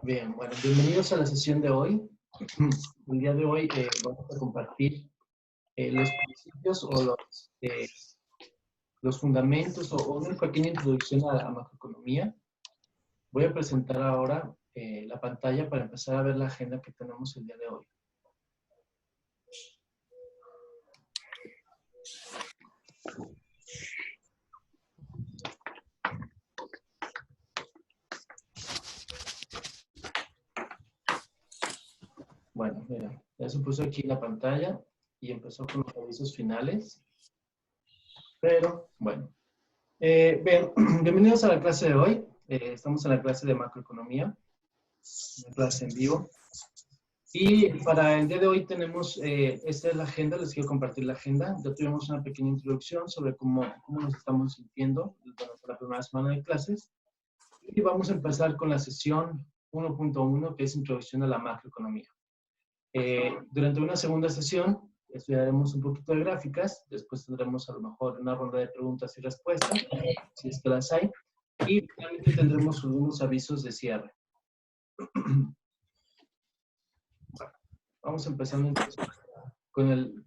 Bien, bueno, bienvenidos a la sesión de hoy. El día de hoy vamos a compartir los principios o los fundamentos o una pequeña introducción a la macroeconomía. Voy a presentar ahora la pantalla para empezar a ver la agenda que tenemos el día de hoy. Bueno, mira, ya se puso aquí la pantalla y empezó con los avisos finales. Pero, bueno. Bien, bienvenidos a la clase de hoy. Estamos en la clase de macroeconomía, una clase en vivo. Y para el día de hoy tenemos, esta es la agenda, les quiero compartir la agenda. Ya tuvimos una pequeña introducción sobre cómo nos estamos sintiendo durante la primera semana de clases. Y vamos a empezar con la sesión 1.1, que es Introducción a la Macroeconomía. Durante una segunda sesión estudiaremos un poquito de gráficas, después tendremos a lo mejor una ronda de preguntas y respuestas, si es que las hay, y finalmente tendremos algunos avisos de cierre. Vamos empezando entonces con el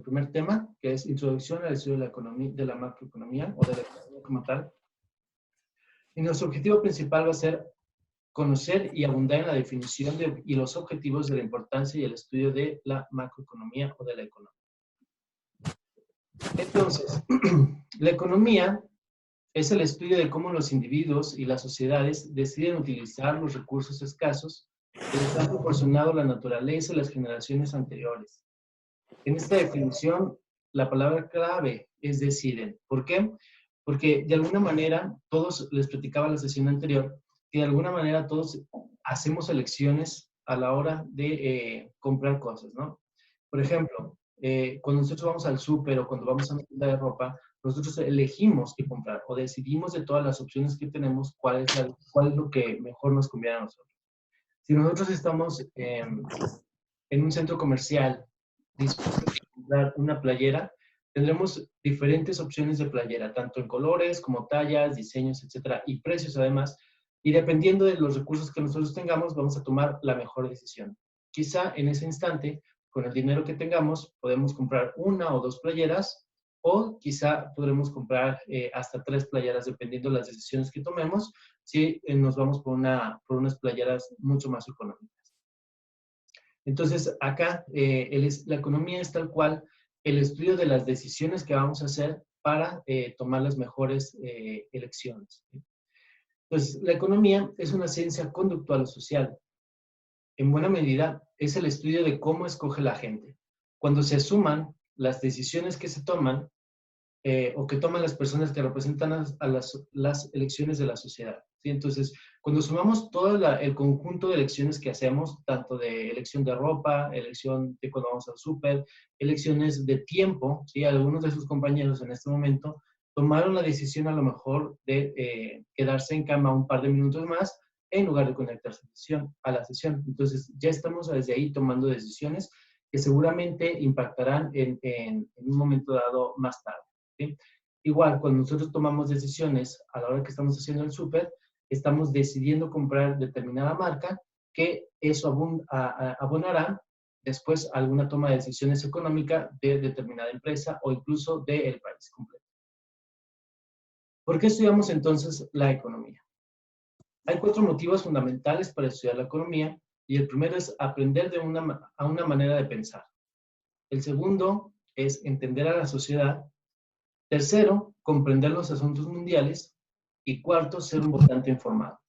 primer tema, que es Introducción al estudio de la economía, de la macroeconomía o de la economía como tal. Y nuestro objetivo principal va a ser conocer y abundar en la definición y los objetivos de la importancia y el estudio de la macroeconomía o de la economía. Entonces, la economía es el estudio de cómo los individuos y las sociedades deciden utilizar los recursos escasos que les han proporcionado la naturaleza y las generaciones anteriores. En esta definición, la palabra clave es deciden. ¿Por qué? Porque de alguna manera, todos, les platicaba en la sesión anterior, que de alguna manera todos hacemos elecciones a la hora de comprar cosas, ¿no? Por ejemplo, cuando nosotros vamos al súper o cuando vamos a una tienda de ropa, nosotros elegimos qué comprar o decidimos de todas las opciones que tenemos cuál es lo que mejor nos conviene a nosotros. Si nosotros estamos en un centro comercial dispuestos a comprar una playera, tendremos diferentes opciones de playera, tanto en colores como tallas, diseños, etcétera, y precios además. Y dependiendo de los recursos que nosotros tengamos, vamos a tomar la mejor decisión. Quizá en ese instante, con el dinero que tengamos, podemos comprar una o dos playeras, o quizá podremos comprar hasta 3 playeras, dependiendo de las decisiones que tomemos, si nos vamos por unas playeras mucho más económicas. Entonces, acá la economía es tal cual el estudio de las decisiones que vamos a hacer para tomar las mejores elecciones. Entonces, la economía es una ciencia conductual o social. En buena medida, es el estudio de cómo escoge la gente. Cuando se suman las decisiones que se toman o que toman las personas que representan a las elecciones de la sociedad. ¿Sí? Entonces, cuando sumamos todo el conjunto de elecciones que hacemos, tanto de elección de ropa, elección de cuando vamos al súper, elecciones de tiempo, ¿sí? Algunos de sus compañeros en este momento tomaron la decisión a lo mejor de quedarse en cama un par de minutos más en lugar de conectarse a la sesión. Entonces, ya estamos desde ahí tomando decisiones que seguramente impactarán en un momento dado más tarde. ¿Sí? Igual, cuando nosotros tomamos decisiones a la hora que estamos haciendo el súper, estamos decidiendo comprar determinada marca, que eso abonará después a alguna toma de decisiones económica de determinada empresa o incluso del país completo. ¿Por qué estudiamos entonces la economía? Hay 4 motivos fundamentales para estudiar la economía y el primero es aprender a una manera de pensar. El segundo es entender a la sociedad. Tercero, comprender los asuntos mundiales. Y cuarto, ser un votante informado.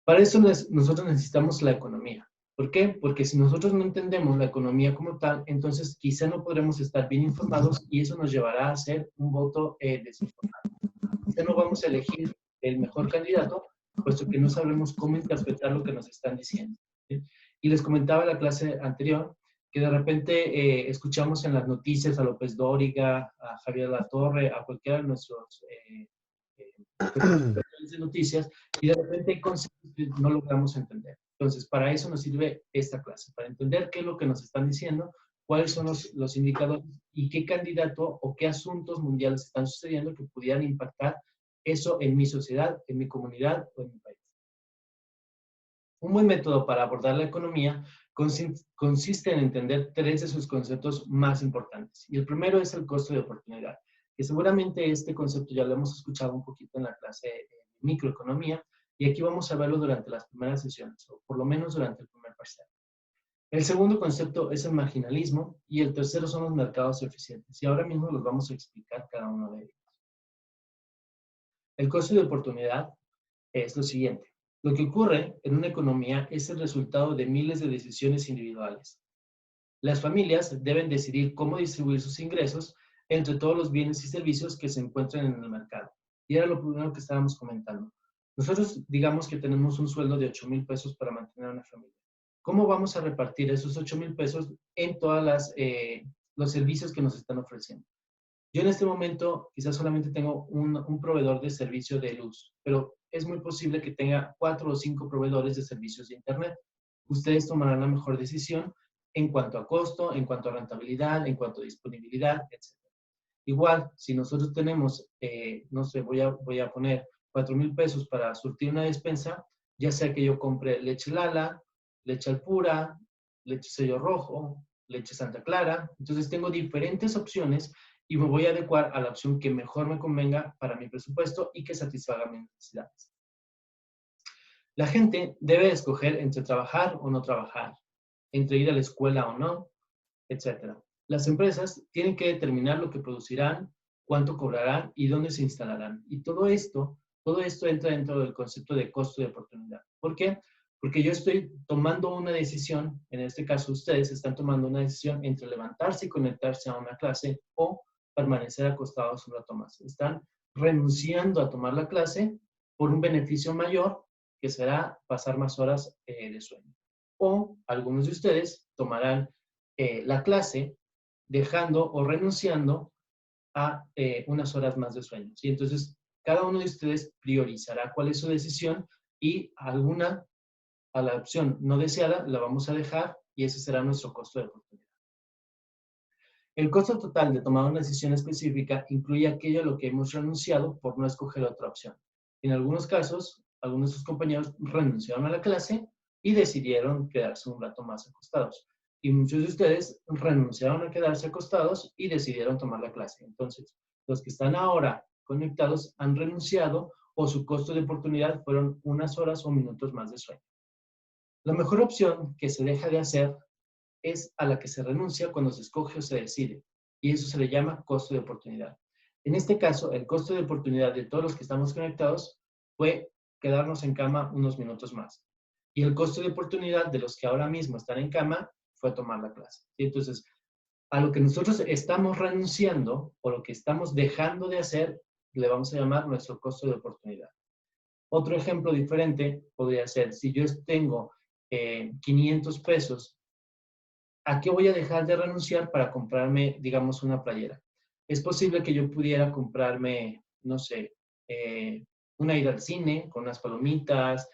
Para eso nosotros necesitamos la economía. ¿Por qué? Porque si nosotros no entendemos la economía como tal, entonces quizá no podremos estar bien informados y eso nos llevará a ser un voto desinformado. Quizá no vamos a elegir el mejor candidato, puesto que no sabemos cómo interpretar lo que nos están diciendo. ¿Sí? Y les comentaba en la clase anterior que de repente escuchamos en las noticias a López Dóriga, a Javier Latorre, a cualquiera de nuestros de noticias, y de repente hay conceptos que no logramos entender. Entonces, para eso nos sirve esta clase, para entender qué es lo que nos están diciendo, cuáles son los indicadores y qué candidato o qué asuntos mundiales están sucediendo que pudieran impactar eso en mi sociedad, en mi comunidad o en mi país. Un buen método para abordar la economía consiste en entender tres de sus conceptos más importantes. Y el primero es el costo de oportunidad, que seguramente este concepto ya lo hemos escuchado un poquito en la clase de microeconomía, y aquí vamos a verlo durante las primeras sesiones, o por lo menos durante el primer parcial. El segundo concepto es el marginalismo y el tercero son los mercados eficientes. Y ahora mismo los vamos a explicar cada uno de ellos. El costo de oportunidad es lo siguiente. Lo que ocurre en una economía es el resultado de miles de decisiones individuales. Las familias deben decidir cómo distribuir sus ingresos entre todos los bienes y servicios que se encuentran en el mercado. Y era lo primero que estábamos comentando. Nosotros digamos que tenemos un sueldo de 8,000 pesos para mantener una familia. ¿Cómo vamos a repartir esos 8,000 pesos en todos los servicios que nos están ofreciendo? Yo en este momento quizás solamente tengo un proveedor de servicio de luz, pero es muy posible que tenga 4 o 5 proveedores de servicios de Internet. Ustedes tomarán la mejor decisión en cuanto a costo, en cuanto a rentabilidad, en cuanto a disponibilidad, etc. Igual, si nosotros tenemos, no sé, voy a poner 4,000 pesos para surtir una despensa, ya sea que yo compre leche Lala, leche Alpura, leche Sello Rojo, leche Santa Clara. Entonces tengo diferentes opciones y me voy a adecuar a la opción que mejor me convenga para mi presupuesto y que satisfaga mis necesidades. La gente debe escoger entre trabajar o no trabajar, entre ir a la escuela o no, etc. Las empresas tienen que determinar lo que producirán, cuánto cobrarán y dónde se instalarán. Y todo esto entra dentro del concepto de costo de oportunidad. ¿Por qué? Porque yo estoy tomando una decisión, en este caso ustedes están tomando una decisión entre levantarse y conectarse a una clase o permanecer acostados un rato más. Están renunciando a tomar la clase por un beneficio mayor que será pasar más horas de sueño. O algunos de ustedes tomarán la clase dejando o renunciando a unas horas más de sueño. ¿Sí? Entonces, cada uno de ustedes priorizará cuál es su decisión y a la opción no deseada la vamos a dejar y ese será nuestro costo de oportunidad. El costo total de tomar una decisión específica incluye aquello a lo que hemos renunciado por no escoger otra opción. En algunos casos, algunos de sus compañeros renunciaron a la clase y decidieron quedarse un rato más acostados. Y muchos de ustedes renunciaron a quedarse acostados y decidieron tomar la clase. Entonces, los que están ahora conectados han renunciado o su costo de oportunidad fueron unas horas o minutos más de sueño. La mejor opción que se deja de hacer es a la que se renuncia cuando se escoge o se decide, y eso se le llama costo de oportunidad. En este caso, el costo de oportunidad de todos los que estamos conectados fue quedarnos en cama unos minutos más. Y el costo de oportunidad de los que ahora mismo están en cama fue tomar la clase. ¿Sí? Entonces, a lo que nosotros estamos renunciando o lo que estamos dejando de hacer, le vamos a llamar nuestro costo de oportunidad. Otro ejemplo diferente podría ser, si yo tengo 500 pesos, ¿a qué voy a dejar de renunciar para comprarme, digamos, una playera? Es posible que yo pudiera comprarme, no sé, una ida al cine con unas palomitas,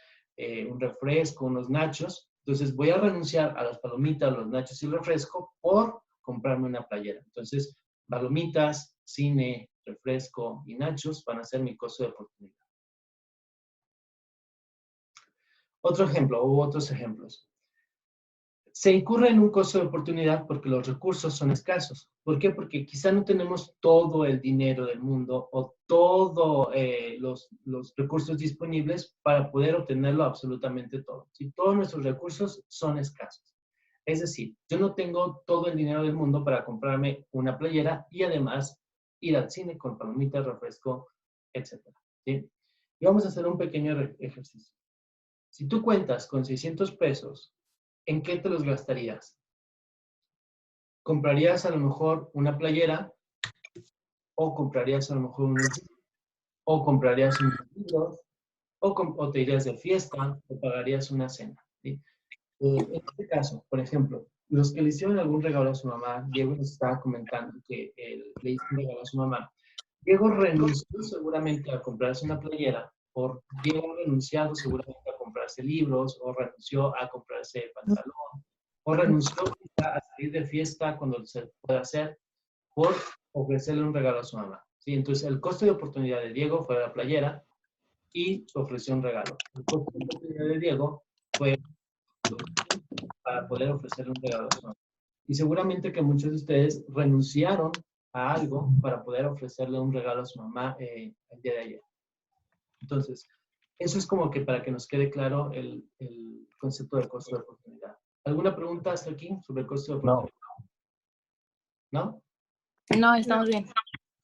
un refresco, unos nachos. Entonces voy a renunciar a las palomitas, los nachos y el refresco por comprarme una playera. Entonces, palomitas, cine, refresco y nachos van a ser mi costo de oportunidad. Otro ejemplo u otros ejemplos. Se incurre en un costo de oportunidad porque los recursos son escasos. ¿Por qué? Porque quizá no tenemos todo el dinero del mundo o todos los recursos disponibles para poder obtenerlo absolutamente todo. ¿Sí? Todos nuestros recursos son escasos. Es decir, yo no tengo todo el dinero del mundo para comprarme una playera y además ir al cine con palomitas, refresco, etc. ¿Sí? Y vamos a hacer un pequeño ejercicio. Si tú cuentas con 600 pesos, ¿en qué te los gastarías? ¿Comprarías a lo mejor una playera? ¿O comprarías a lo mejor o comprarías unos libros? ¿O te irías de fiesta? ¿O pagarías una cena? ¿Sí? En este caso, por ejemplo, los que le hicieron algún regalo a su mamá, Diego nos estaba comentando que le hizo un regalo a su mamá. Diego renunció seguramente a comprarse una playera, o Diego ha renunciado seguramente a comprarse libros, o renunció a comprarse pantalón, o renunció a salir de fiesta cuando se pueda hacer por ofrecerle un regalo a su mamá. ¿Sí? Entonces, el costo de oportunidad de Diego fue la playera y ofreció un regalo. El costo de oportunidad de Diego fue para poder ofrecerle un regalo a su mamá. Y seguramente que muchos de ustedes renunciaron a algo para poder ofrecerle un regalo a su mamá el día de ayer. Entonces, eso es como que para que nos quede claro el concepto de costo de oportunidad. ¿Alguna pregunta hasta aquí sobre el costo de oportunidad? ¿No? No, estamos bien.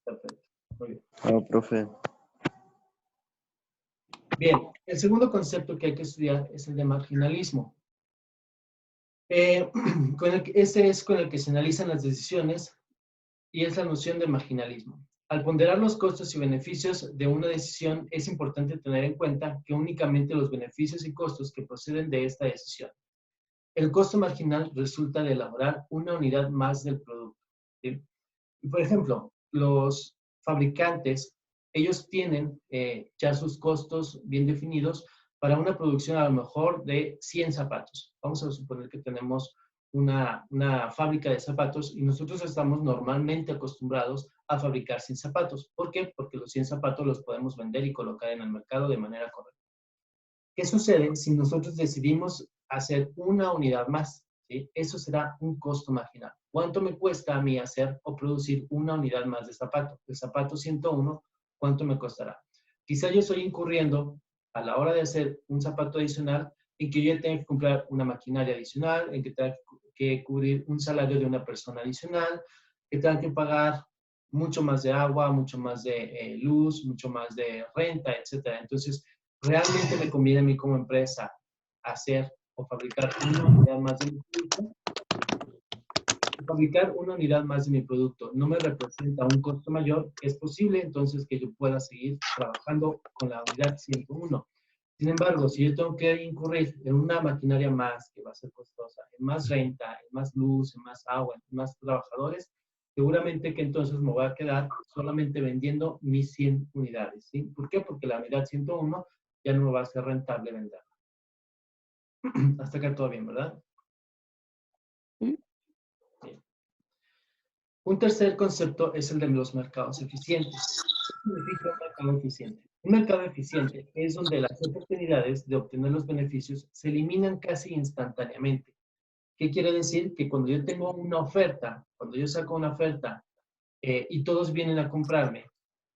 Perfecto. Muy bien. No, profe. Bien, el segundo concepto que hay que estudiar es el de marginalismo. Ese es con el que se analizan las decisiones y es la noción de marginalismo. Al ponderar los costos y beneficios de una decisión, es importante tener en cuenta que únicamente los beneficios y costos que proceden de esta decisión. El costo marginal resulta de elaborar una unidad más del producto. ¿Sí? Por ejemplo, los fabricantes, ellos tienen ya sus costos bien definidos para una producción a lo mejor de 100 zapatos. Vamos a suponer que tenemos una fábrica de zapatos y nosotros estamos normalmente acostumbrados a fabricar 100 zapatos. ¿Por qué? Porque los 100 zapatos los podemos vender y colocar en el mercado de manera correcta. ¿Qué sucede si nosotros decidimos hacer una unidad más? ¿Sí? Eso será un costo marginal. ¿Cuánto me cuesta a mí hacer o producir una unidad más de zapato? El zapato 101, ¿cuánto me costará? Quizá yo estoy incurriendo a la hora de hacer un zapato adicional en que yo tenga que comprar una maquinaria adicional, en que tenga que cubrir un salario de una persona adicional, que tenga que pagar mucho más de agua, mucho más de luz, mucho más de renta, etcétera. Entonces, ¿realmente me conviene a mí como empresa hacer o fabricar una unidad más de mi producto? Fabricar una unidad más de mi producto no me representa un costo mayor, es posible entonces que yo pueda seguir trabajando con la unidad 101. Sin embargo, si yo tengo que incurrir en una maquinaria más que va a ser costosa, en más renta, en más luz, en más agua, en más trabajadores, seguramente que entonces me voy a quedar solamente vendiendo mis 100 unidades. ¿Sí? ¿Por qué? Porque la unidad 101 ya no me va a ser rentable venderla. Hasta acá todo bien, ¿verdad? Bien. Un tercer concepto es el de los mercados eficientes. ¿Qué significa un mercado eficiente? Un mercado eficiente es donde las oportunidades de obtener los beneficios se eliminan casi instantáneamente. ¿Qué quiere decir? Que cuando yo tengo una oferta, cuando yo saco una oferta y todos vienen a comprarme,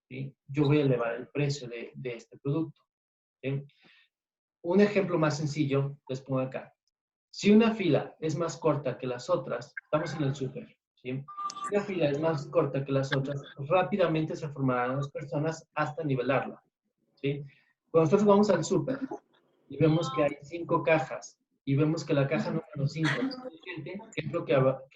¿sí? Yo voy a elevar el precio de este producto. ¿Sí? Un ejemplo más sencillo les pongo acá. Si una fila es más corta que las otras, estamos en el súper, ¿sí? Si una fila es más corta que las otras, rápidamente se formarán las personas hasta nivelarla, ¿sí? Cuando nosotros vamos al súper y vemos que hay 5 cajas y vemos que la caja número 5 es suficiente, ¿qué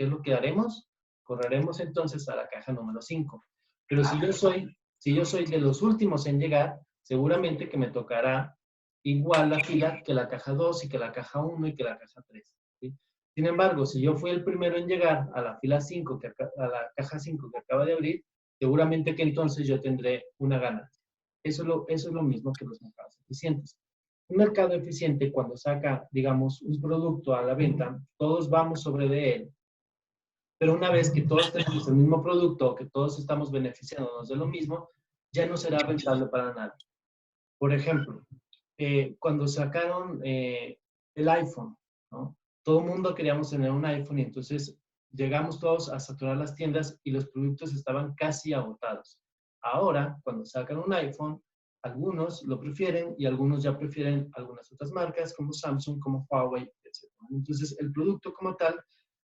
es lo que haremos? Correremos entonces a la caja número 5. Pero si yo soy de los últimos en llegar, seguramente que me tocará igual la fila que la caja 2 y que la caja 1 y que la caja 3. ¿Sí? Sin embargo, si yo fui el primero en llegar a la fila 5, a la caja 5 que acaba de abrir, seguramente que entonces yo tendré una ganancia. Eso es lo mismo que los mercados eficientes. Un mercado eficiente, cuando saca, digamos, un producto a la venta, todos vamos sobre de él. Pero una vez que todos tenemos el mismo producto, que todos estamos beneficiándonos de lo mismo, ya no será rentable para nadie. Por ejemplo, cuando sacaron el iPhone, ¿no? Todo el mundo queríamos tener un iPhone y entonces llegamos todos a saturar las tiendas y los productos estaban casi agotados. Ahora, cuando sacan un iPhone, algunos lo prefieren y algunos ya prefieren algunas otras marcas como Samsung, como Huawei, etc. Entonces, el producto como tal,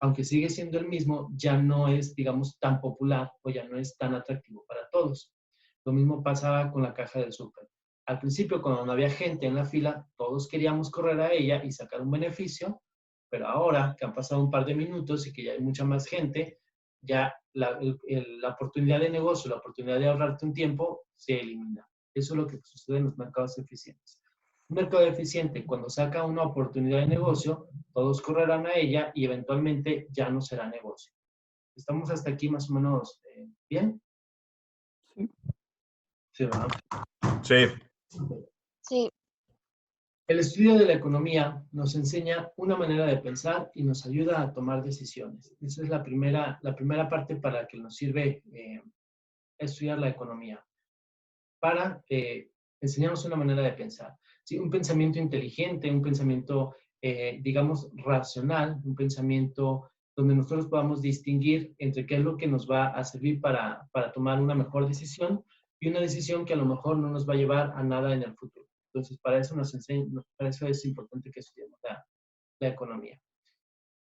aunque sigue siendo el mismo, ya no es, digamos, tan popular o ya no es tan atractivo para todos. Lo mismo pasaba con la caja del súper. Al principio, cuando no había gente en la fila, todos queríamos correr a ella y sacar un beneficio, pero ahora que han pasado un par de minutos y que ya hay mucha más gente, ya la oportunidad de negocio, la oportunidad de ahorrarte un tiempo, se elimina. Eso es lo que sucede en los mercados eficientes. Un mercado eficiente, cuando saca una oportunidad de negocio, todos correrán a ella y eventualmente ya no será negocio. ¿Estamos hasta aquí más o menos bien? Sí, ¿verdad? Sí. Sí. El estudio de la economía nos enseña una manera de pensar y nos ayuda a tomar decisiones. Esa es la primera parte para que nos sirve estudiar la economía, para enseñarnos una manera de pensar. ¿Sí? Un pensamiento inteligente, un pensamiento digamos, racional, un pensamiento donde nosotros podamos distinguir entre qué es lo que nos va a servir para tomar una mejor decisión y una decisión que a lo mejor no nos va a llevar a nada en el futuro. Entonces, para eso para eso es importante que estudiemos la economía.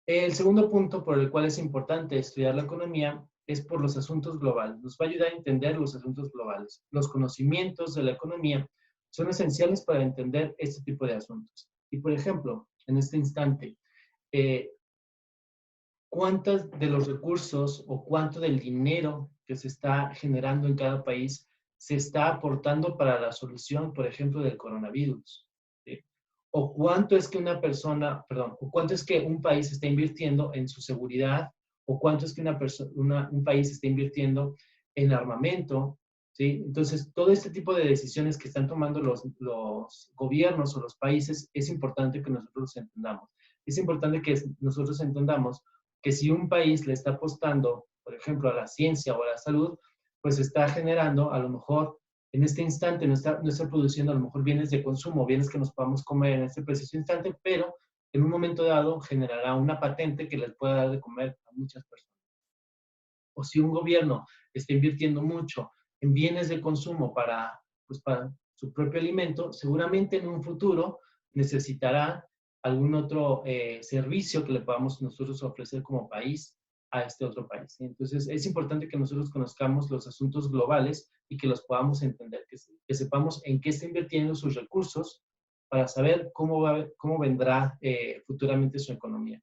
El segundo punto por el cual es importante estudiar la economía es por los asuntos globales. Nos va a ayudar a entender los asuntos globales. Los conocimientos de la economía son esenciales para entender este tipo de asuntos. Y, por ejemplo, en este instante, ¿cuántos de los recursos o cuánto del dinero que se está generando en cada país se está aportando para la solución, por ejemplo, del coronavirus? ¿Sí? O cuánto es que o cuánto es que un país está invirtiendo en su seguridad, o cuánto es que un país está invirtiendo en armamento, ¿sí? Entonces, todo este tipo de decisiones que están tomando los gobiernos o los países, es importante que nosotros entendamos. Es importante que nosotros entendamos que si un país le está apostando, por ejemplo, a la ciencia o a la salud, pues está generando, a lo mejor, en este instante no está produciendo a lo mejor bienes de consumo, bienes que nos podamos comer en este preciso instante, pero en un momento dado generará una patente que les pueda dar de comer a muchas personas. O si un gobierno está invirtiendo mucho en bienes de consumo pues para su propio alimento, seguramente en un futuro necesitará algún otro servicio que le podamos nosotros ofrecer como país a este otro país. Entonces, es importante que nosotros conozcamos los asuntos globales y que los podamos entender, que sepamos en qué está invirtiendo sus recursos para saber cómo vendrá futuramente su economía.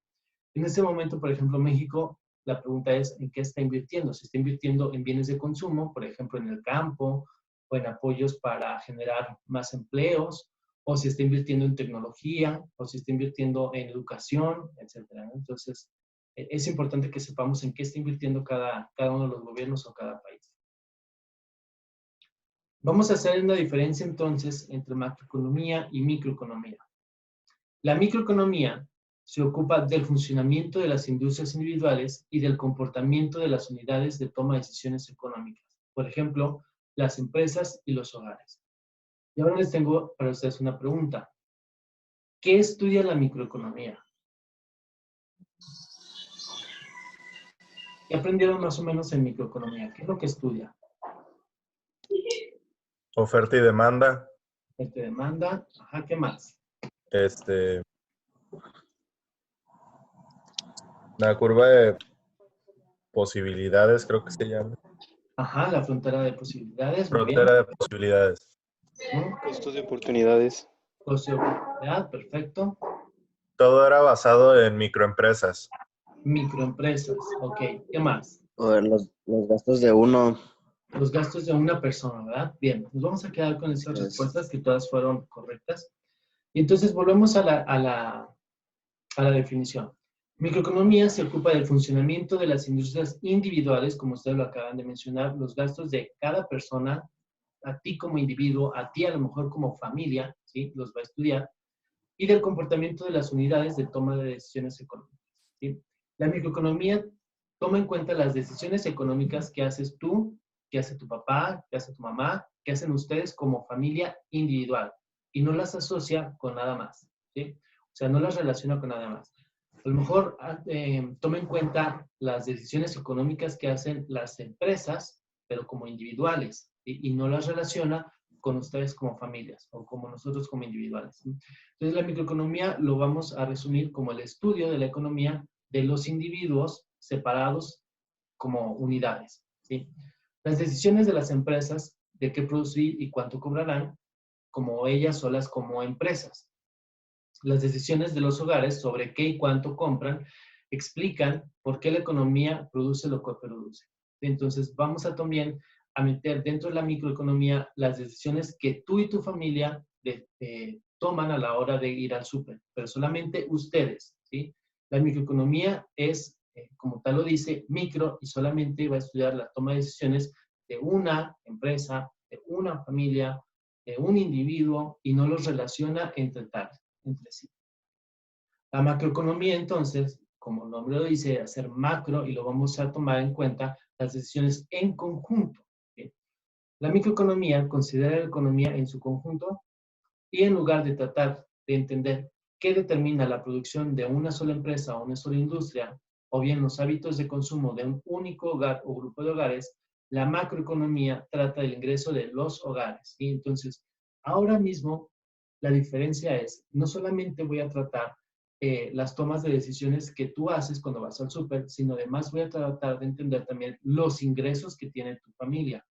En este momento, por ejemplo, México, la pregunta es en qué está invirtiendo. Si está invirtiendo en bienes de consumo, por ejemplo, en el campo, o en apoyos para generar más empleos, o si está invirtiendo en tecnología, o si está invirtiendo en educación, etcétera, ¿no? Entonces, es importante que sepamos en qué está invirtiendo cada uno de los gobiernos o cada país. Vamos a hacer una diferencia entonces entre macroeconomía y microeconomía. La microeconomía se ocupa del funcionamiento de las industrias individuales y del comportamiento de las unidades de toma de decisiones económicas. Por ejemplo, las empresas y los hogares. Y ahora les tengo para ustedes una pregunta. ¿Qué estudia la microeconomía? ¿Qué aprendieron más o menos en microeconomía? ¿Qué es lo que estudia? Oferta y demanda. Oferta y demanda. Ajá, ¿qué más? La curva de posibilidades, creo que se llama. Ajá, la frontera de posibilidades. Muy bien. Frontera de posibilidades. Costos de oportunidades. Costo de oportunidad, perfecto. Todo era basado en microempresas. Microempresas, ok. ¿Qué más? Los gastos de uno. Los gastos de una persona, ¿verdad? Bien, nos vamos a quedar con esas respuestas que todas fueron correctas. Y entonces volvemos a la definición. Microeconomía se ocupa del funcionamiento de las industrias individuales, como ustedes lo acaban de mencionar, los gastos de cada persona, a ti como individuo, a ti a lo mejor como familia, ¿sí? Los va a estudiar, y del comportamiento de las unidades de toma de decisiones económicas, ¿sí? La microeconomía toma en cuenta las decisiones económicas que haces tú, que hace tu papá, que hace tu mamá, que hacen ustedes como familia individual, y no las asocia con nada más, ¿sí? O sea, no las relaciona con nada más. A lo mejor toma en cuenta las decisiones económicas que hacen las empresas, pero como individuales, y no las relaciona con ustedes como familias o como nosotros como individuales, ¿sí? Entonces, la microeconomía lo vamos a resumir como el estudio de la economía de los individuos separados como unidades, ¿sí? Las decisiones de las empresas de qué producir y cuánto cobrarán, como ellas solas como empresas. Las decisiones de los hogares sobre qué y cuánto compran explican por qué la economía produce lo que produce. Entonces, vamos a también a meter dentro de la microeconomía las decisiones que tú y tu familia toman a la hora de ir al súper, pero solamente ustedes, ¿sí? La microeconomía es, como tal lo dice, micro y solamente va a estudiar la toma de decisiones de una empresa, de una familia, de un individuo y no los relaciona entre sí. La macroeconomía, entonces, como el nombre lo dice, hacer macro y lo vamos a tomar en cuenta las decisiones en conjunto, ¿sí? La microeconomía considera la economía en su conjunto y en lugar de tratar de entender ¿qué determina la producción de una sola empresa o una sola industria, o bien los hábitos de consumo de un único hogar o grupo de hogares? La macroeconomía trata del ingreso de los hogares, ¿sí? Entonces, ahora mismo la diferencia es, no solamente voy a tratar las tomas de decisiones que tú haces cuando vas al súper, sino además voy a tratar de entender también los ingresos que tiene tu familia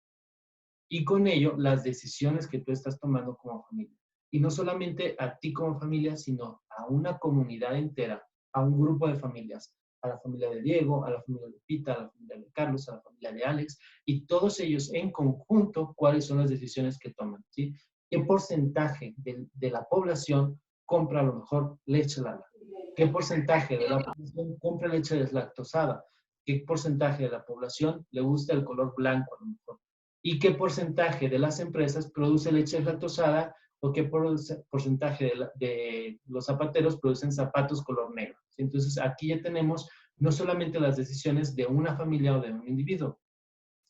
y con ello las decisiones que tú estás tomando como familia. Y no solamente a ti como familia, sino a una comunidad entera, a un grupo de familias, a la familia de Diego, a la familia de Pita, a la familia de Carlos, a la familia de Alex, y todos ellos en conjunto, cuáles son las decisiones que toman, ¿sí? ¿Qué porcentaje de la población compra a lo mejor leche Lala? ¿Qué porcentaje de la población compra leche deslactosada? ¿Qué porcentaje de la población le gusta el color blanco a lo mejor? ¿Y qué porcentaje de las empresas produce leche lactosada o qué porcentaje de los zapateros producen zapatos color negro? Entonces, aquí ya tenemos no solamente las decisiones de una familia o de un individuo,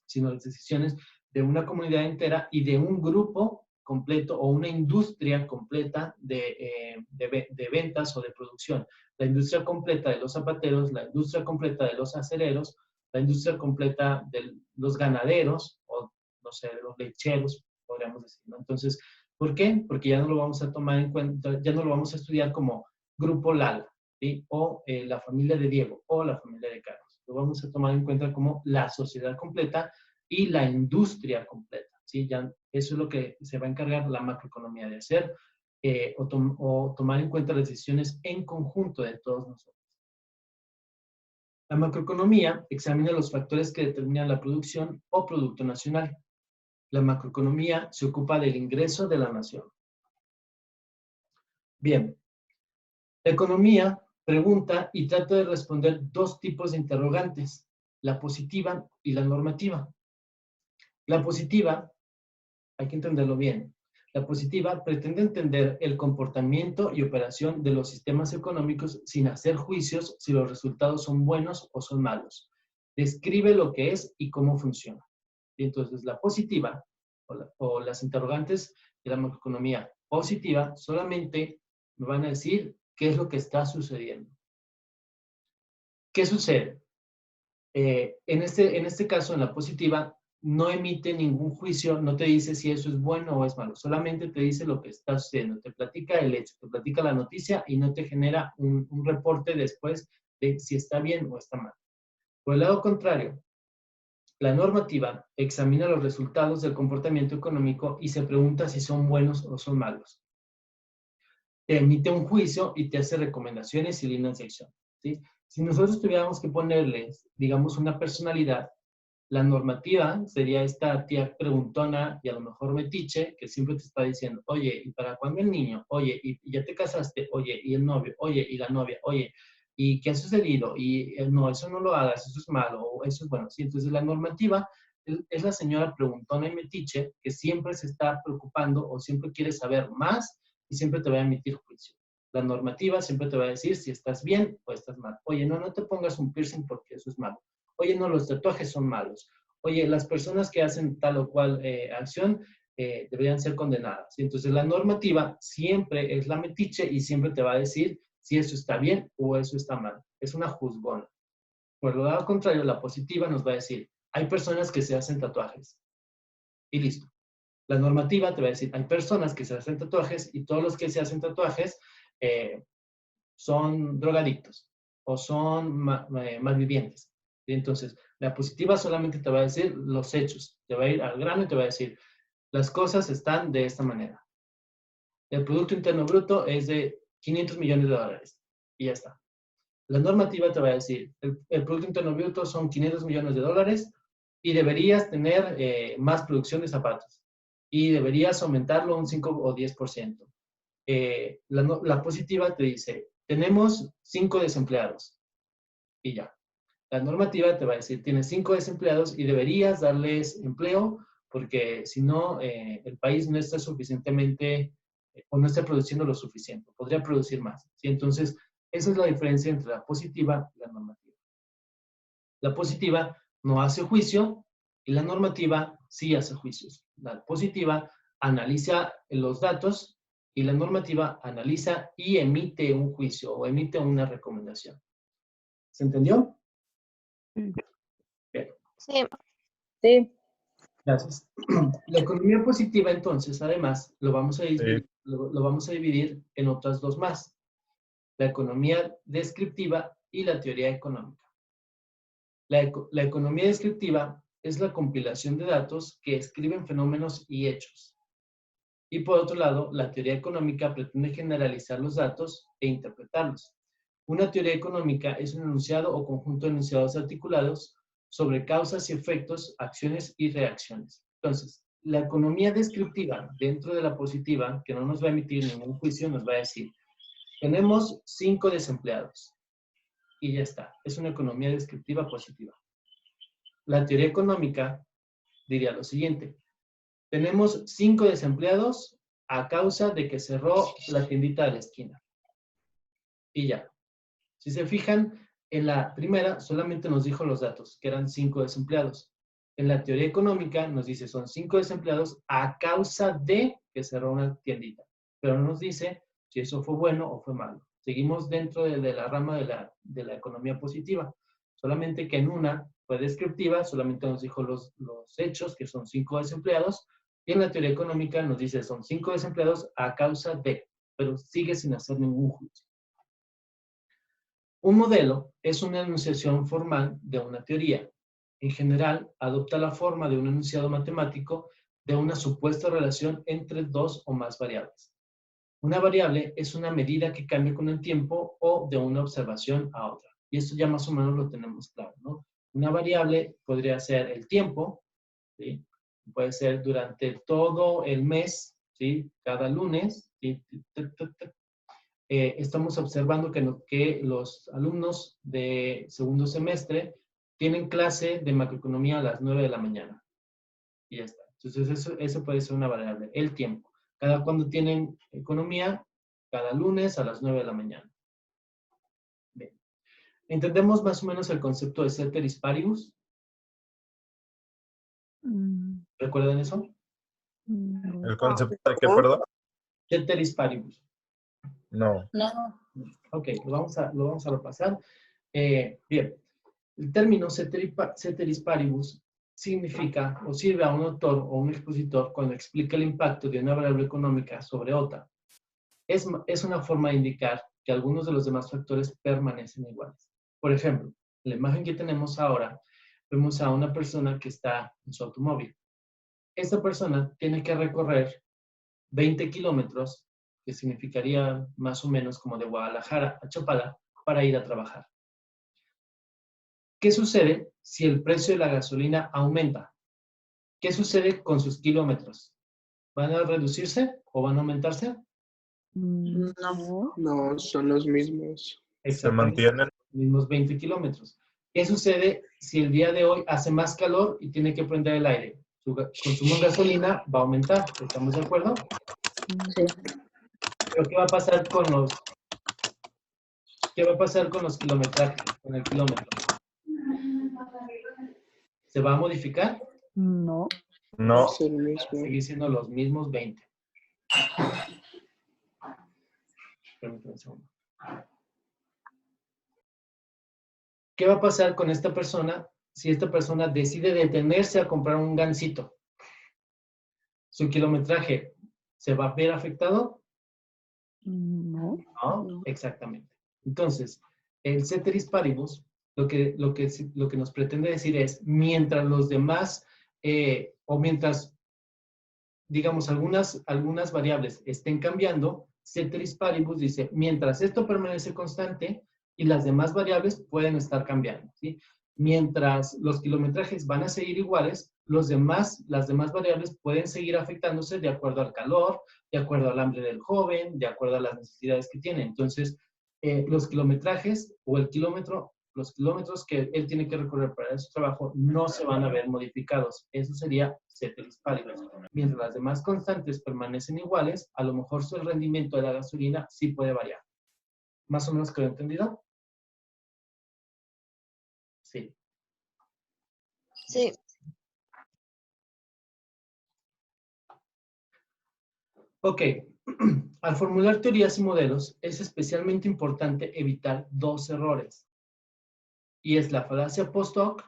sino las decisiones de una comunidad entera y de un grupo completo o una industria completa de ventas o de producción. La industria completa de los zapateros, la industria completa de los acereros, la industria completa de los ganaderos o, no sé, de los lecheros, podríamos decir, ¿no? Entonces, ¿por qué? Porque ya no lo vamos a tomar en cuenta, ya no lo vamos a estudiar como grupo Lala, ¿sí? O la familia de Diego o la familia de Carlos. Lo vamos a tomar en cuenta como la sociedad completa y la industria completa, ¿sí? Ya, eso es lo que se va a encargar la macroeconomía de hacer o tomar en cuenta las decisiones en conjunto de todos nosotros. La macroeconomía examina los factores que determinan la producción o producto nacional. La macroeconomía se ocupa del ingreso de la nación. Bien, la economía pregunta y trata de responder dos tipos de interrogantes, la positiva y la normativa. La positiva, hay que entenderlo bien, la positiva pretende entender el comportamiento y operación de los sistemas económicos sin hacer juicios si los resultados son buenos o son malos. Describe lo que es y cómo funciona. Y entonces, la positiva o las interrogantes de la macroeconomía positiva solamente me van a decir qué es lo que está sucediendo. ¿Qué sucede? En este caso, en la positiva, no emite ningún juicio, no te dice si eso es bueno o es malo, solamente te dice lo que está sucediendo, te platica el hecho, te platica la noticia y no te genera un reporte después de si está bien o está mal. Por el lado contrario, la normativa examina los resultados del comportamiento económico y se pregunta si son buenos o son malos. Te emite un juicio y te hace recomendaciones y líneas de acción, ¿sí? Si nosotros tuviéramos que ponerles, digamos, una personalidad, la normativa sería esta tía preguntona y a lo mejor metiche que siempre te está diciendo, oye, ¿y para cuándo el niño? Oye, ¿y ya te casaste? Oye, ¿y el novio? Oye, ¿y la novia? Oye, ¿y qué ha sucedido? Y no, eso no lo hagas, eso es malo, o eso es bueno. Sí, entonces la normativa es la señora preguntona y metiche que siempre se está preocupando o siempre quiere saber más y siempre te va a emitir juicio. La normativa siempre te va a decir si estás bien o estás mal. Oye, no te pongas un piercing porque eso es malo. Oye, no, los tatuajes son malos. Oye, las personas que hacen tal o cual acción deberían ser condenadas. Entonces, la normativa siempre es la metiche y siempre te va a decir si eso está bien o eso está mal. Es una juzgona. Por lo lado contrario, la positiva nos va a decir, hay personas que se hacen tatuajes. Y listo. La normativa te va a decir, hay personas que se hacen tatuajes y todos los que se hacen tatuajes son drogadictos o son malvivientes. Entonces, la positiva solamente te va a decir los hechos, te va a ir al grano y te va a decir, las cosas están de esta manera. El Producto Interno Bruto es de 500 millones de dólares y ya está. La normativa te va a decir, el Producto Interno Bruto son 500 millones de dólares y deberías tener más producción de zapatos y deberías aumentarlo un 5 o 10%. La positiva te dice, tenemos 5 desempleados y ya. La normativa te va a decir, tienes 5 desempleados y deberías darles empleo porque si no, el país no está suficientemente o no está produciendo lo suficiente. Podría producir más. ¿Sí? Entonces, esa es la diferencia entre la positiva y la normativa. La positiva no hace juicio y la normativa sí hace juicios. La positiva analiza los datos Y la normativa analiza y emite un juicio o emite una recomendación. ¿Se entendió? Bien. Sí. Sí. Gracias. La economía positiva, entonces, además, lo vamos a dividir, Sí. lo vamos a dividir en otras dos más. La economía descriptiva y la teoría económica. La economía descriptiva es la compilación de datos que escriben fenómenos y hechos. Y por otro lado, la teoría económica pretende generalizar los datos e interpretarlos. Una teoría económica es un enunciado o conjunto de enunciados articulados sobre causas y efectos, acciones y reacciones. Entonces, la economía descriptiva dentro de la positiva, que no nos va a emitir ningún juicio, nos va a decir, tenemos 5 desempleados. Y ya está. Es una economía descriptiva positiva. La teoría económica diría lo siguiente. Tenemos 5 desempleados a causa de que cerró la tiendita de la esquina. Y ya. Si se fijan, en la primera solamente nos dijo los datos, que eran 5 desempleados. En la teoría económica nos dice, son 5 desempleados a causa de que cerró una tiendita. Pero no nos dice si eso fue bueno o fue malo. Seguimos dentro de la rama de la economía positiva. Solamente que en una fue descriptiva, solamente nos dijo los hechos, que son 5 desempleados, y en la teoría económica nos dice, son 5 desempleados a causa de, pero sigue sin hacer ningún juicio. Un modelo es una enunciación formal de una teoría. En general, adopta la forma de un enunciado matemático de una supuesta relación entre dos o más variables. Una variable es una medida que cambia con el tiempo o de una observación a otra. Y esto ya más o menos lo tenemos claro, ¿no? Una variable podría ser el tiempo, ¿sí? Puede ser durante todo el mes, ¿sí? Cada lunes, ¿sí? Estamos observando que los alumnos de segundo semestre tienen clase de macroeconomía a las 9 de la mañana. Y ya está. Entonces, eso puede ser una variable. El tiempo. Cada cuando tienen economía, cada lunes a las 9 de la mañana. Bien. ¿Entendemos más o menos el concepto de ceteris paribus? ¿Recuerdan eso? ¿El concepto de qué, perdón? Ceteris paribus. No. No. Ok, lo vamos a repasar. Bien, el término ceteris paribus significa o sirve a un autor o un expositor cuando explica el impacto de una variable económica sobre otra. Es una forma de indicar que algunos de los demás factores permanecen iguales. Por ejemplo, la imagen que tenemos ahora, vemos a una persona que está en su automóvil. Esta persona tiene que recorrer 20 kilómetros, que significaría más o menos como de Guadalajara a Chapala, para ir a trabajar. ¿Qué sucede si el precio de la gasolina aumenta? ¿Qué sucede con sus kilómetros? ¿Van a reducirse o van a aumentarse? No. No, son los mismos. Se mantienen. Mismos 20 kilómetros. ¿Qué sucede si el día de hoy hace más calor y tiene que prender el aire? Su consumo de gasolina va a aumentar. ¿Estamos de acuerdo? Sí. Pero ¿qué va a pasar con los kilometrajes, con el kilómetro? ¿Se va a modificar? No. No. Es el mismo. Sigue siendo los mismos 20. Permítame un segundo. ¿Qué va a pasar con esta persona si esta persona decide detenerse a comprar un gansito? ¿Su kilometraje se va a ver afectado? No. No, exactamente. Entonces, el ceteris paribus lo que nos pretende decir es, mientras los demás, o mientras, digamos, algunas variables estén cambiando, ceteris paribus dice, mientras esto permanece constante y las demás variables pueden estar cambiando, ¿sí? Mientras los kilometrajes van a seguir iguales, las demás variables pueden seguir afectándose de acuerdo al calor, de acuerdo al hambre del joven, de acuerdo a las necesidades que tiene. Entonces, los kilometrajes o los kilómetros que él tiene que recorrer para su trabajo no se van a ver modificados. Eso sería ceteris paribus. Mientras las demás constantes permanecen iguales, a lo mejor su rendimiento de la gasolina sí puede variar. ¿Más o menos quedó entendido? Sí. Sí. Ok. Al formular teorías y modelos, es especialmente importante evitar dos errores, y es la falacia post-hoc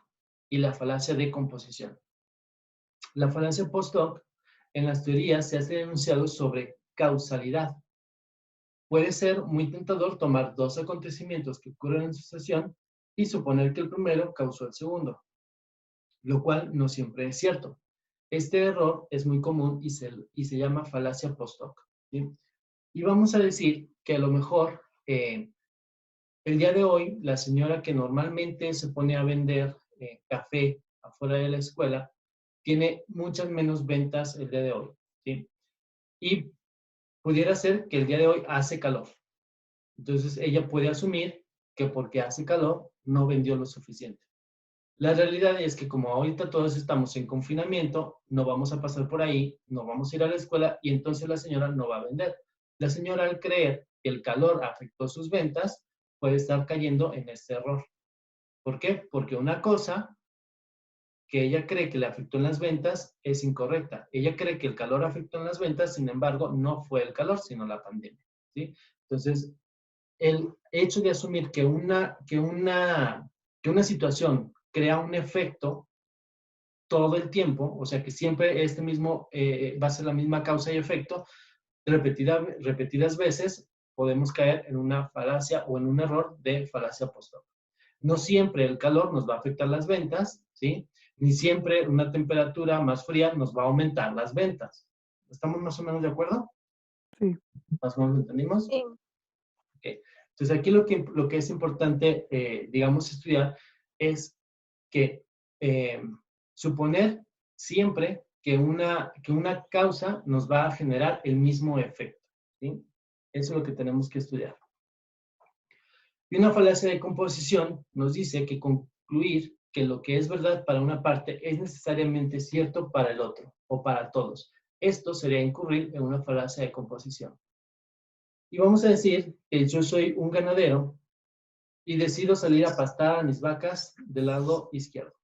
y la falacia de composición. La falacia post-hoc en las teorías se hace enunciado sobre causalidad. Puede ser muy tentador tomar dos acontecimientos que ocurren en sucesión y suponer que el primero causó el segundo, lo cual no siempre es cierto. Este error es muy común y se llama falacia post-hoc, ¿sí? Y vamos a decir que a lo mejor el día de hoy la señora que normalmente se pone a vender café afuera de la escuela tiene muchas menos ventas el día de hoy, ¿sí? Y pudiera ser que el día de hoy hace calor. Entonces ella puede asumir que porque hace calor no vendió lo suficiente. La realidad es que como ahorita todos estamos en confinamiento, no vamos a pasar por ahí, no vamos a ir a la escuela y entonces la señora no va a vender. La señora, al creer que el calor afectó sus ventas, puede estar cayendo en este error. ¿Por qué? Porque una cosa que ella cree que le afectó en las ventas es incorrecta. Ella cree que el calor afectó en las ventas, sin embargo, no fue el calor, sino la pandemia, ¿sí? Entonces, el hecho de asumir que una situación crea un efecto todo el tiempo, o sea que siempre este mismo va a ser la misma causa y efecto, repetidas veces, podemos caer en una falacia o en un error de falacia post-hoc. No siempre el calor nos va a afectar las ventas, ¿sí? Ni siempre una temperatura más fría nos va a aumentar las ventas. ¿Estamos más o menos de acuerdo? Sí. ¿Más o menos lo entendimos? Sí. Okay. Entonces aquí lo que es importante, digamos, estudiar es que suponer siempre que una causa nos va a generar el mismo efecto, ¿sí? Eso es lo que tenemos que estudiar. Y una falacia de composición nos dice que concluir que lo que es verdad para una parte es necesariamente cierto para el otro o para todos. Esto sería incurrir en una falacia de composición. Y vamos a decir que yo soy un ganadero y decido salir a pastar a mis vacas del lado izquierdo.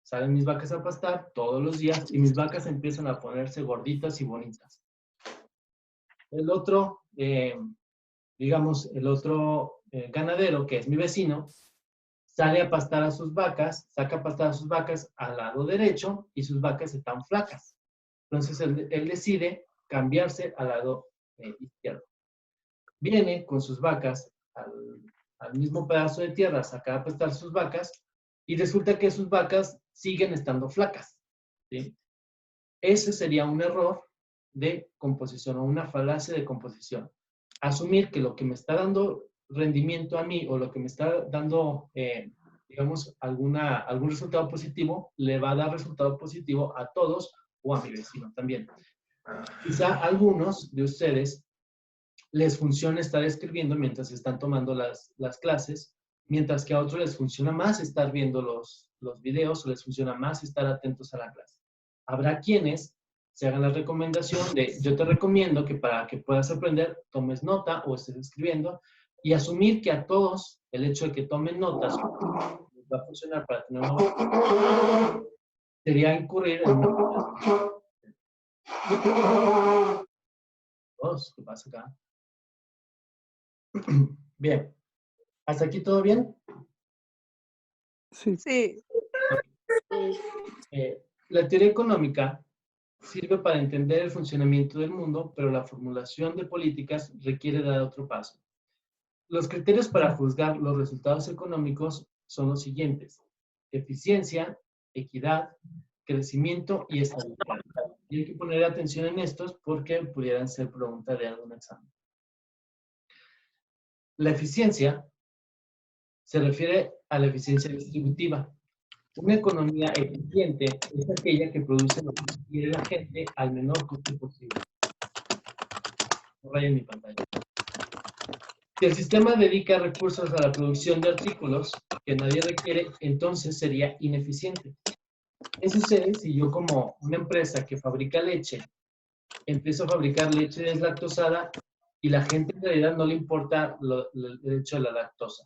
Salen mis vacas a pastar todos los días y mis vacas empiezan a ponerse gorditas y bonitas. El otro, digamos, el otro ganadero, que es mi vecino, sale a pastar a sus vacas, saca a pastar a sus vacas al lado derecho y sus vacas están flacas. Entonces él decide cambiarse al lado izquierdo. Viene con sus vacas al mismo pedazo de tierra, saca a pastar sus vacas y resulta que sus vacas siguen estando flacas, ¿sí? Ese sería un error de composición o una falacia de composición. Asumir que lo que me está dando rendimiento a mí o lo que me está dando, digamos, algún resultado positivo, le va a dar resultado positivo a todos o a mi vecino también. Quizá a algunos de ustedes les funciona estar escribiendo mientras están tomando las clases, mientras que a otros les funciona más estar viendo los videos o les funciona más estar atentos a la clase. Habrá quienes se hagan la recomendación de, yo te recomiendo que para que puedas aprender, tomes nota o estés escribiendo y asumir que a todos el hecho de que tomen notas les va a funcionar para tener una sería incurrir en una... ¿Qué pasa acá? Bien. ¿Hasta aquí todo bien? Sí. Sí. La teoría económica sirve para entender el funcionamiento del mundo, pero la formulación de políticas requiere dar otro paso. Los criterios para juzgar los resultados económicos son los siguientes: eficiencia, equidad, crecimiento y estabilidad. Y hay que poner atención en estos porque pudieran ser pregunta de algún examen. La eficiencia se refiere a la eficiencia distributiva. Una economía eficiente es aquella que produce lo que quiere la gente al menor costo posible. No rayen mi pantalla. Si el sistema dedica recursos a la producción de artículos que nadie requiere, entonces sería ineficiente. ¿Qué sucede si yo, como una empresa que fabrica leche, empiezo a fabricar leche deslactosada y la gente en realidad no le importa el hecho de la lactosa?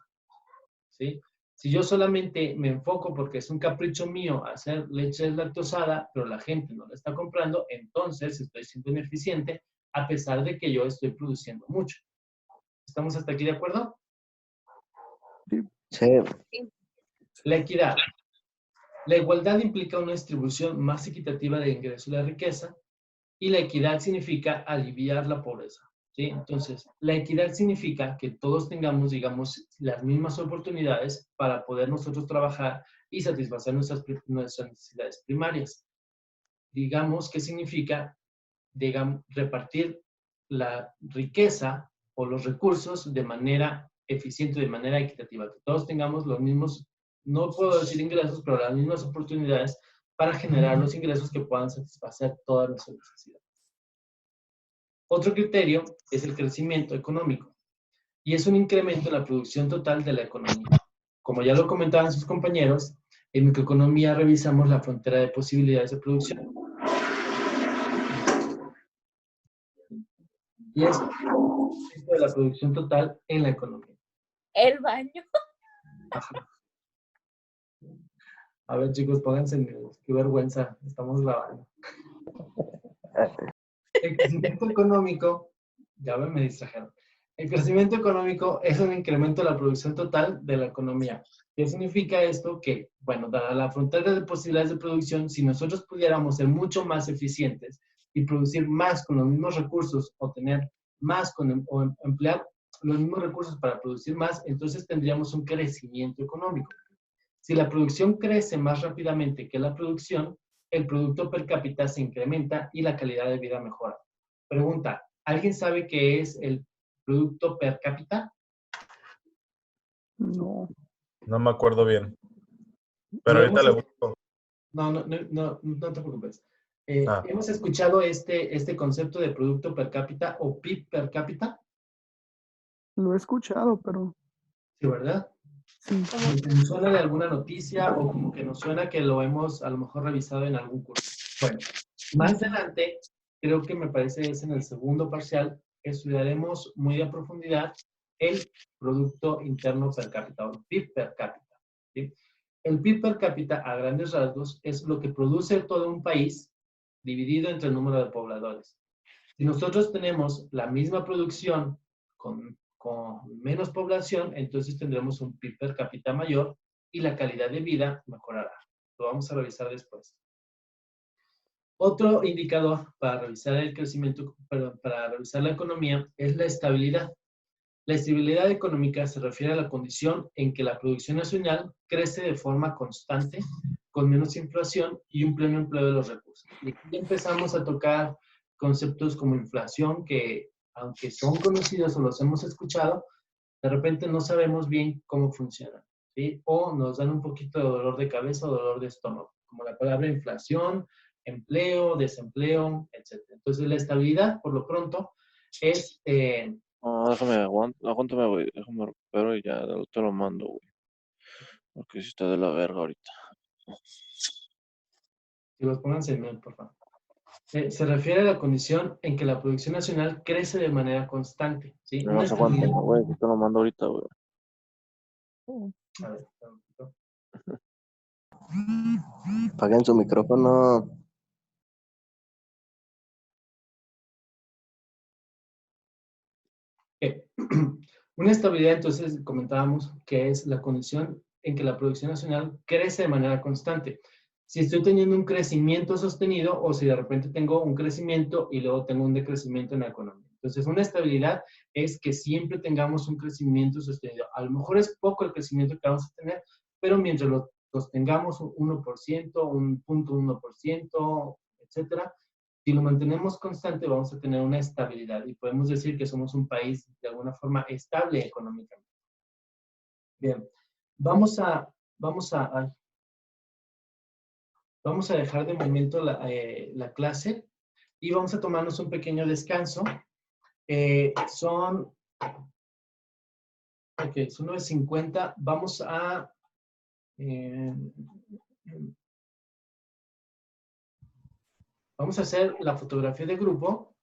¿Sí? Si yo solamente me enfoco, porque es un capricho mío, a hacer leche deslactosada, pero la gente no la está comprando, entonces estoy siendo ineficiente a pesar de que yo estoy produciendo mucho. ¿Estamos hasta aquí de acuerdo? Sí. La equidad. La igualdad implica una distribución más equitativa de ingresos y la riqueza, y la equidad significa aliviar la pobreza, ¿sí? Entonces, la equidad significa que todos tengamos, digamos, las mismas oportunidades para poder nosotros trabajar y satisfacer nuestras necesidades primarias. Digamos que significa, digamos, repartir la riqueza o los recursos de manera eficiente, de manera equitativa, que todos tengamos los mismos, no puedo decir ingresos, pero las mismas oportunidades para generar los ingresos que puedan satisfacer todas nuestras necesidades. Otro criterio es el crecimiento económico, y es un incremento en la producción total de la economía. Como ya lo comentaban sus compañeros, en microeconomía revisamos la frontera de posibilidades de producción. Y es de la producción total en la economía. El baño. Ajá. A ver, chicos, pónganse en mute. Qué vergüenza, estamos grabando. El crecimiento económico, ya me distrajeron. El crecimiento económico es un incremento de la producción total de la economía. ¿Qué significa esto? Que, bueno, dada la frontera de posibilidades de producción, si nosotros pudiéramos ser mucho más eficientes y producir más con los mismos recursos o tener más o emplear los mismos recursos para producir más, entonces tendríamos un crecimiento económico. Si la producción crece más rápidamente que la producción, el producto per cápita se incrementa y la calidad de vida mejora. Pregunta, ¿alguien sabe qué es el producto per cápita? No. No me acuerdo bien. Pero ahorita le busco. No te preocupes. Ah. ¿Hemos escuchado este concepto de producto per cápita o PIB per cápita? Lo he escuchado, pero Sí, ¿verdad? sí. Como que nos suena de alguna noticia o como que nos suena que lo hemos a lo mejor revisado en algún curso. Bueno, más adelante, creo que me parece es en el segundo parcial, estudiaremos muy a profundidad el Producto Interno Per Cápita o PIB per cápita. ¿Sí? El PIB per cápita, a grandes rasgos, es lo que produce todo un país dividido entre el número de pobladores. Si nosotros tenemos la misma producción con menos población, entonces tendremos un PIB per cápita mayor y la calidad de vida mejorará. Lo vamos a revisar después. Otro indicador para revisar el crecimiento, perdón, para revisar la economía es la estabilidad. La estabilidad económica se refiere a la condición en que la producción nacional crece de forma constante, con menos inflación y un pleno empleo de los recursos. Y aquí empezamos a tocar conceptos como inflación, que aunque son conocidos o los hemos escuchado, de repente no sabemos bien cómo funcionan, ¿sí? O nos dan un poquito de dolor de cabeza o dolor de estómago, como la palabra inflación, empleo, desempleo, etc. Entonces, la estabilidad, por lo pronto, es... No, aguántame, güey. Déjame recupero y ya te lo mando, güey. Porque si está de la verga ahorita. Si los pongan en mail, por favor. Se refiere a la condición en que la producción nacional crece de manera constante, ¿sí? No se aguanta, güey. Te lo mando ahorita, güey. A ver, Apaguen su micrófono. Una estabilidad, entonces, comentábamos que es la condición en que la producción nacional crece de manera constante. Si estoy teniendo un crecimiento sostenido o si de repente tengo un crecimiento y luego tengo un decrecimiento en la economía. Entonces, una estabilidad es que siempre tengamos un crecimiento sostenido. A lo mejor es poco el crecimiento que vamos a tener, pero mientras lo sostengamos un 1%, un 0.1%, etcétera, si lo mantenemos constante, vamos a tener una estabilidad y podemos decir que somos un país de alguna forma estable económicamente. Bien, vamos a dejar de momento la clase y vamos a tomarnos un pequeño descanso. Son 9:50. Vamos a... vamos a hacer la fotografía de grupo.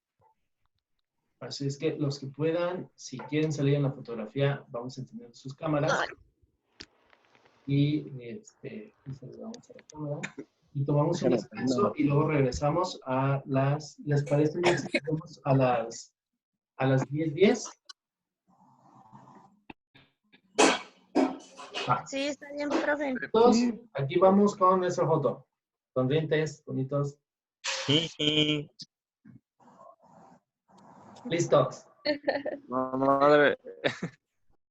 Así es que los que puedan, si quieren salir en la fotografía, vamos a encender sus cámaras. Y saludamos a la cámara. y tomamos un descanso y luego regresamos a las, ¿les parece bien si vamos a las 10:10? Va. Sí, está bien, profe. Todos, Sí. aquí vamos con nuestra foto. Sonrientes, bonitos. Jiji. Listos. No, madre.